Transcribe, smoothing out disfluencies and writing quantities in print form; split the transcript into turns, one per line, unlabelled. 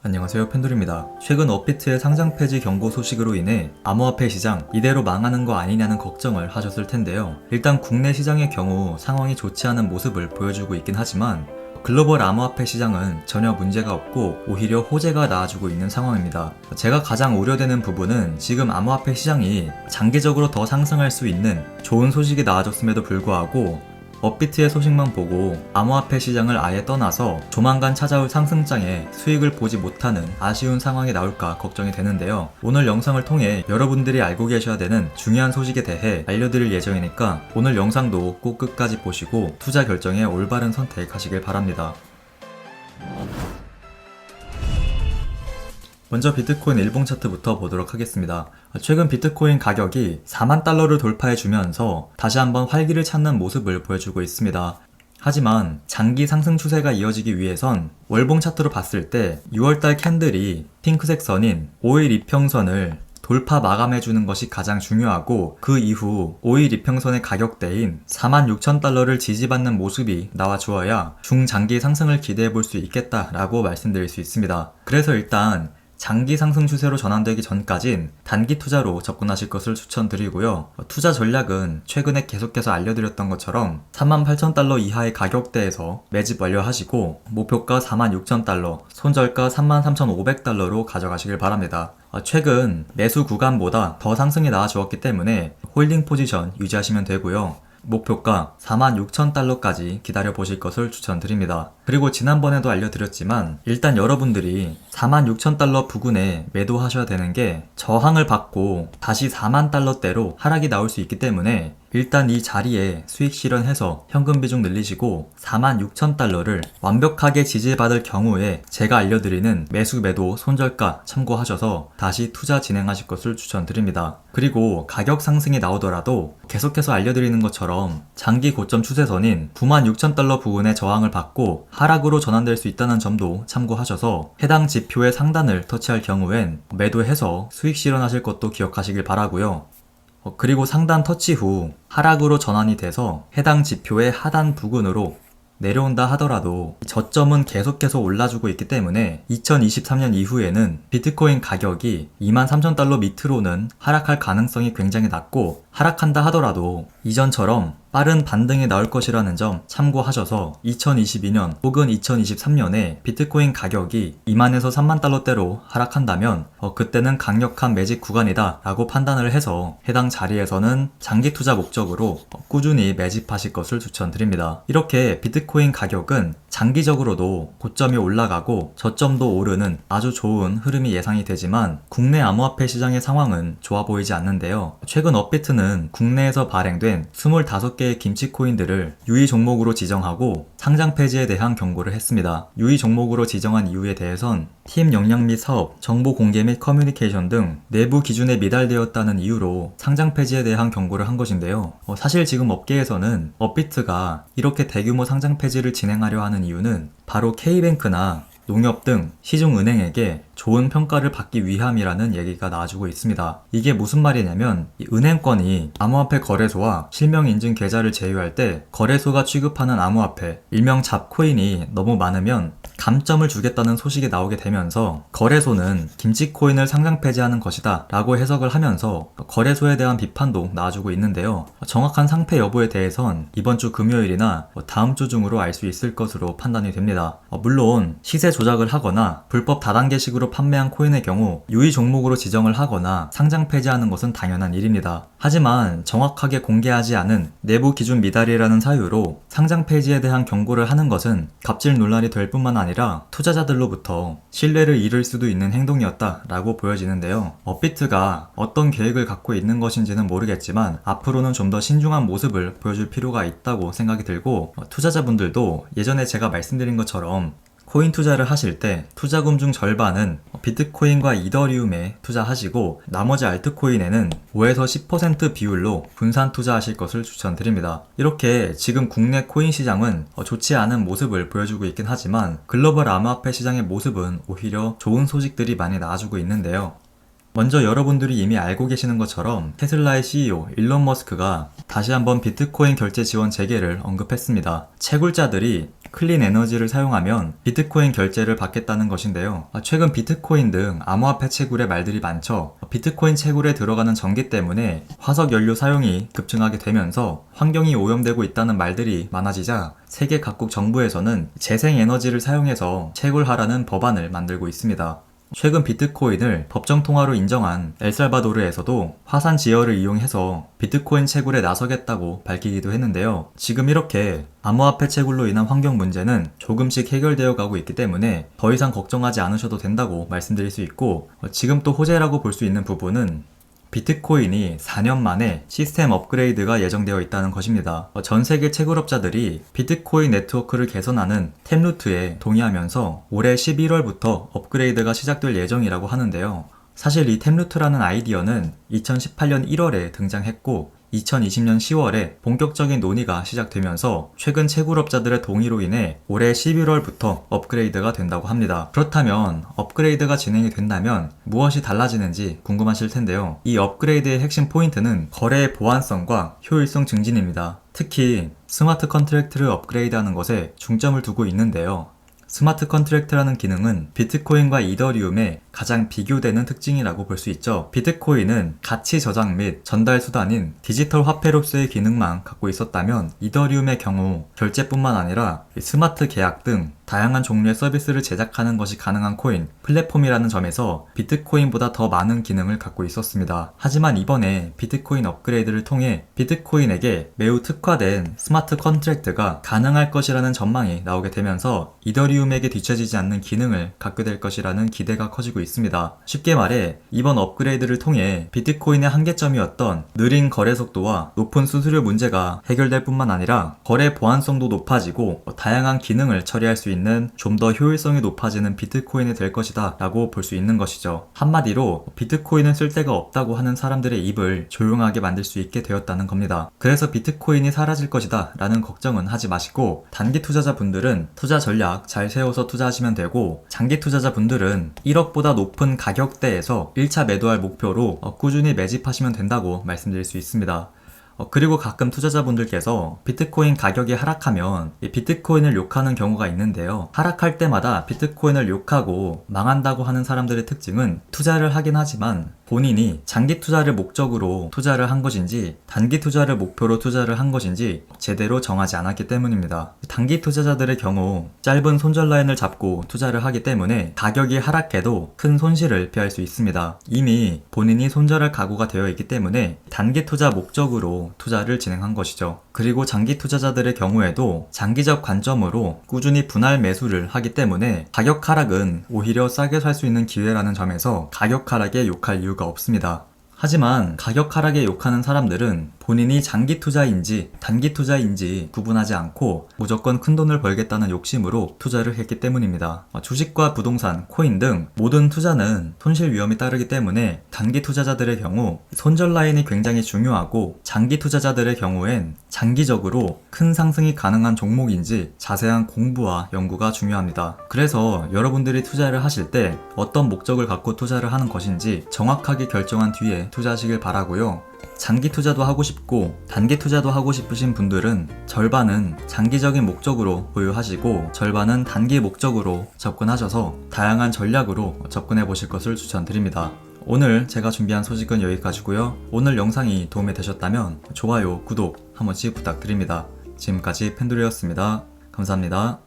안녕하세요, 펜돌입니다. 최근 업비트의 상장 폐지 경고 소식으로 인해 암호화폐 시장 이대로 망하는 거 아니냐는 걱정을 하셨을 텐데요. 일단 국내 시장의 경우 상황이 좋지 않은 모습을 보여주고 있긴 하지만 글로벌 암호화폐 시장은 전혀 문제가 없고 오히려 호재가 나아지고 있는 상황입니다. 제가 가장 우려되는 부분은 지금 암호화폐 시장이 장기적으로 더 상승할 수 있는 좋은 소식이 나와줬음에도 불구하고 업비트의 소식만 보고 암호화폐 시장을 아예 떠나서 조만간 찾아올 상승장에 수익을 보지 못하는 아쉬운 상황이 나올까 걱정이 되는데요. 오늘 영상을 통해 여러분들이 알고 계셔야 되는 중요한 소식에 대해 알려드릴 예정이니까 오늘 영상도 꼭 끝까지 보시고 투자 결정에 올바른 선택하시길 바랍니다. 먼저 비트코인 일봉 차트부터 보도록 하겠습니다. 최근 비트코인 가격이 4만 달러를 돌파해주면서 다시 한번 활기를 찾는 모습을 보여주고 있습니다. 하지만 장기 상승 추세가 이어지기 위해선 월봉 차트로 봤을 때 6월달 캔들이 핑크색 선인 5일 이평선을 돌파 마감해주는 것이 가장 중요하고 그 이후 5일 이평선의 가격대인 46,000달러를 지지받는 모습이 나와주어야 중장기 상승을 기대해볼 수 있겠다라고 말씀드릴 수 있습니다. 그래서 일단 장기 상승 추세로 전환되기 전까진 단기 투자로 접근하실 것을 추천드리고요. 투자 전략은 최근에 계속해서 알려드렸던 것처럼 38,000달러 이하의 가격대에서 매집 완료하시고 목표가 46,000달러, 손절가 33,500달러로 가져가시길 바랍니다. 최근 매수 구간보다 더 상승이 나와주었기 때문에 홀딩 포지션 유지하시면 되고요. 목표가 46,000달러까지 기다려보실 것을 추천드립니다. 그리고 지난번에도 알려드렸지만 일단 여러분들이 46,000달러 부근에 매도하셔야 되는 게 저항을 받고 다시 40,000달러대로 하락이 나올 수 있기 때문에 일단 이 자리에 수익 실현해서 현금 비중 늘리시고 46,000달러를 완벽하게 지지받을 경우에 제가 알려드리는 매수 매도 손절가 참고하셔서 다시 투자 진행하실 것을 추천드립니다. 그리고 가격 상승이 나오더라도 계속해서 알려드리는 것처럼 장기 고점 추세선인 96,000달러 부근에 저항을 받고 하락으로 전환될 수 있다는 점도 참고하셔서 해당 지표의 상단을 터치할 경우엔 매도해서 수익 실현하실 것도 기억하시길 바라고요. 그리고 상단 터치 후 하락으로 전환이 돼서 해당 지표의 하단 부근으로 내려온다 하더라도 저점은 계속해서 올라주고 있기 때문에 2023년 이후에는 비트코인 가격이 23,000달러 밑으로는 하락할 가능성이 굉장히 낮고 하락한다 하더라도 이전처럼 빠른 반등이 나올 것이라는 점 참고하셔서 2022년 혹은 2023년에 비트코인 가격이 2만에서 3만 달러대로 하락한다면 그때는 강력한 매집 구간이다 라고 판단을 해서 해당 자리에서는 장기 투자 목적으로 꾸준히 매집하실 것을 추천드립니다. 이렇게 비트코인 가격은 장기적으로도 고점이 올라가고 저점도 오르는 아주 좋은 흐름이 예상이 되지만 국내 암호화폐 시장의 상황은 좋아 보이지 않는데요. 최근 업비트는 국내에서 발행된 25개의 김치코인들을 유의 종목으로 지정하고 상장 폐지에 대한 경고를 했습니다. 유의 종목으로 지정한 이유에 대해선 팀 역량 및 사업, 정보 공개 및 커뮤니케이션 등 내부 기준에 미달되었다는 이유로 상장 폐지에 대한 경고를 한 것인데요. 사실 지금 업계에서는 업비트가 이렇게 대규모 상장 폐지를 진행하려 하는 이유는 바로 K뱅크나 농협 등 시중은행에게 좋은 평가를 받기 위함이라는 얘기가 나와주고 있습니다. 이게 무슨 말이냐면 은행권이 암호화폐 거래소와 실명인증 계좌를 제휴할 때 거래소가 취급하는 암호화폐, 일명 잡코인이 너무 많으면 감점을 주겠다는 소식이 나오게 되면서 거래소는 김치코인을 상장 폐지하는 것이다 라고 해석을 하면서 거래소에 대한 비판도 나와주고 있는데요. 정확한 상패 여부에 대해선 이번 주 금요일이나 다음 주 중으로 알 수 있을 것으로 판단이 됩니다. 물론 시세 조작을 하거나 불법 다단계식으로 판매한 코인의 경우 유의 종목으로 지정을 하거나 상장 폐지하는 것은 당연한 일입니다. 하지만 정확하게 공개하지 않은 내부 기준 미달이라는 사유로 상장 폐지에 대한 경고를 하는 것은 갑질 논란이 될 뿐만 아니라 투자자들로부터 신뢰를 잃을 수도 있는 행동이었다라고 보여지는데요. 업비트가 어떤 계획을 갖고 있는 것인지는 모르겠지만 앞으로는 좀 더 신중한 모습을 보여줄 필요가 있다고 생각이 들고 투자자분들도 예전에 제가 말씀드린 것처럼 코인 투자를 하실 때 투자금 중 절반은 비트코인과 이더리움에 투자하시고 나머지 알트코인에는 5에서 10% 비율로 분산 투자하실 것을 추천드립니다. 이렇게 지금 국내 코인 시장은 좋지 않은 모습을 보여주고 있긴 하지만 글로벌 암호화폐 시장의 모습은 오히려 좋은 소식들이 많이 나와주고 있는데요. 먼저 여러분들이 이미 알고 계시는 것처럼 테슬라의 CEO 일론 머스크가 다시 한번 비트코인 결제 지원 재개를 언급했습니다. 채굴자들이 클린 에너지를 사용하면 비트코인 결제를 받겠다는 것인데요. 최근 비트코인 등 암호화폐 채굴의 말들이 많죠. 비트코인 채굴에 들어가는 전기 때문에 화석 연료 사용이 급증하게 되면서 환경이 오염되고 있다는 말들이 많아지자 세계 각국 정부에서는 재생에너지를 사용해서 채굴하라는 법안을 만들고 있습니다. 최근 비트코인을 법정 통화로 인정한 엘살바도르에서도 화산 지열을 이용해서 비트코인 채굴에 나서겠다고 밝히기도 했는데요. 지금 이렇게 암호화폐 채굴로 인한 환경 문제는 조금씩 해결되어 가고 있기 때문에 더 이상 걱정하지 않으셔도 된다고 말씀드릴 수 있고, 지금 또 호재라고 볼 수 있는 부분은 비트코인이 4년 만에 시스템 업그레이드가 예정되어 있다는 것입니다. 전 세계 채굴업자들이 비트코인 네트워크를 개선하는 템루트에 동의하면서 올해 11월부터 업그레이드가 시작될 예정이라고 하는데요. 사실 이 템루트라는 아이디어는 2018년 1월에 등장했고 2020년 10월에 본격적인 논의가 시작되면서 최근 채굴업자들의 동의로 인해 올해 11월부터 업그레이드가 된다고 합니다. 그렇다면 업그레이드가 진행이 된다면 무엇이 달라지는지 궁금하실 텐데요. 이 업그레이드의 핵심 포인트는 거래의 보안성과 효율성 증진입니다. 특히 스마트 컨트랙트를 업그레이드하는 것에 중점을 두고 있는데요. 스마트 컨트랙트라는 기능은 비트코인과 이더리움의 가장 비교되는 특징이라고 볼 수 있죠. 비트코인은 가치 저장 및 전달 수단인 디지털 화폐로서의 기능만 갖고 있었다면 이더리움의 경우 결제뿐만 아니라 스마트 계약 등 다양한 종류의 서비스를 제작하는 것이 가능한 코인, 플랫폼이라는 점에서 비트코인보다 더 많은 기능을 갖고 있었습니다. 하지만 이번에 비트코인 업그레이드를 통해 비트코인에게 매우 특화된 스마트 컨트랙트가 가능할 것이라는 전망이 나오게 되면서 이더리움에게 뒤처지지 않는 기능을 갖게 될 것이라는 기대가 커지고 있습니다. 쉽게 말해 이번 업그레이드를 통해 비트코인의 한계점이었던 느린 거래 속도와 높은 수수료 문제가 해결될 뿐만 아니라 거래 보안성도 높아지고 다양한 기능을 처리할 수 있는 좀 더 효율성이 높아지는 비트코인이 될 것이다 라고 볼 수 있는 것이죠. 한마디로 비트코인은 쓸데가 없다고 하는 사람들의 입을 조용하게 만들 수 있게 되었다는 겁니다. 그래서 비트코인이 사라질 것이다 라는 걱정은 하지 마시고 단기 투자자분들은 투자 전략 잘 세워서 투자하시면 되고, 장기 투자자분들은 1억보다 높은 가격대에서 1차 매도할 목표로 꾸준히 매집하시면 된다고 말씀드릴 수 있습니다. 그리고 가끔 투자자분들께서 비트코인 가격이 하락하면 비트코인을 욕하는 경우가 있는데요. 하락할 때마다 비트코인을 욕하고 망한다고 하는 사람들의 특징은 투자를 하긴 하지만 본인이 장기 투자를 목적으로 투자를 한 것인지 단기 투자를 목표로 투자를 한 것인지 제대로 정하지 않았기 때문입니다. 단기 투자자들의 경우 짧은 손절 라인을 잡고 투자를 하기 때문에 가격이 하락해도 큰 손실을 피할 수 있습니다. 이미 본인이 손절할 각오가 되어 있기 때문에 단기 투자 목적으로 투자를 진행한 것이죠. 그리고 장기 투자자들의 경우에도 장기적 관점으로 꾸준히 분할 매수를 하기 때문에 가격 하락은 오히려 싸게 살 수 있는 기회라는 점에서 가격 하락에 욕할 이유가 없습니다. 하지만 가격 하락에 욕하는 사람들은 본인이 장기 투자인지 단기 투자인지 구분하지 않고 무조건 큰 돈을 벌겠다는 욕심으로 투자를 했기 때문입니다. 주식과 부동산, 코인 등 모든 투자는 손실 위험이 따르기 때문에 단기 투자자들의 경우 손절 라인이 굉장히 중요하고, 장기 투자자들의 경우엔 장기적으로 큰 상승이 가능한 종목인지 자세한 공부와 연구가 중요합니다. 그래서 여러분들이 투자를 하실 때 어떤 목적을 갖고 투자를 하는 것인지 정확하게 결정한 뒤에 투자하시길 바라고요. 장기 투자도 하고 싶고 단기 투자도 하고 싶으신 분들은 절반은 장기적인 목적으로 보유하시고 절반은 단기 목적으로 접근하셔서 다양한 전략으로 접근해 보실 것을 추천드립니다. 오늘 제가 준비한 소식은 여기까지고요. 오늘 영상이 도움이 되셨다면 좋아요, 구독 한 번씩 부탁드립니다. 지금까지 펜두리였습니다. 감사합니다.